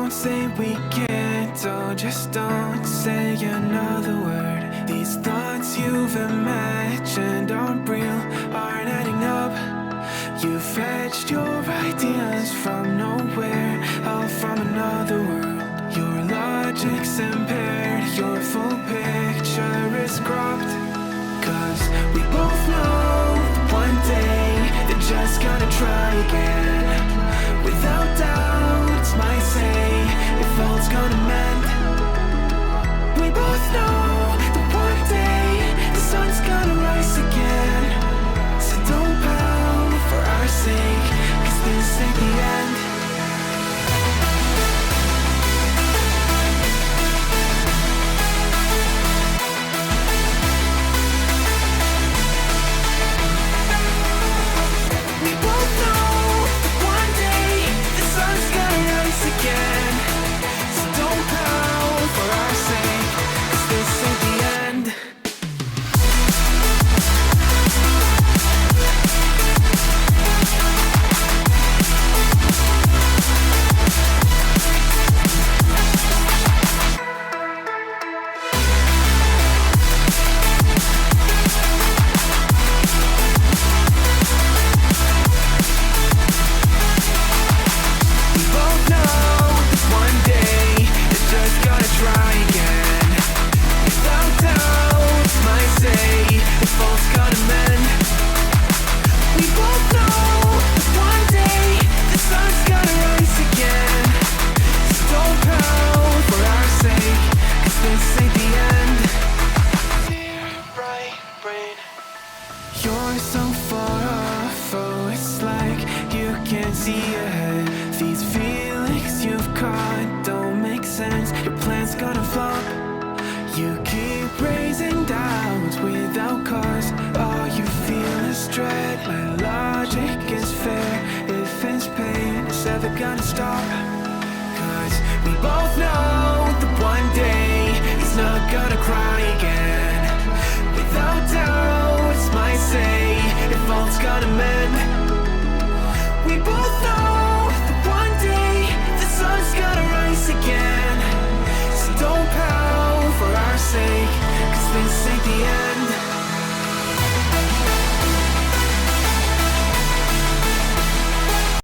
Don't say we can't, oh, just don't say another word. These thoughts you've imagined aren't real, aren't adding up. You fetched your ideas from nowhere, all from another world. Your logic's impaired, your full picture is cropped. Cause we both know that one day they're just gonna try again. Without doubts, might say if all's gonna mend. We both know that one day the sun's gonna rise again. So don't pout for our sake, cause this ain't the end. We both know that one day the sun's gonna rise again. So don't pout for our sake, cause this ain't the end. We both know that one day they're just gonna try again. Without doubt, might say if all's gonna mend. We both know that one day the sun's gonna rise again. So don't pout for our sake, cause this ain't the end. Dear right brain, you're so far off, oh, it's like you can't see ahead. These feelings you've caught don't make sense, your plan's gonna flop. You keep raising doubts without cause, all you feel is dread. My logic is fair, if it's pain, it's ever gonna stop. Cause we both know that one day he's not gonna cry again. Without doubt, might say if all's gonna mend.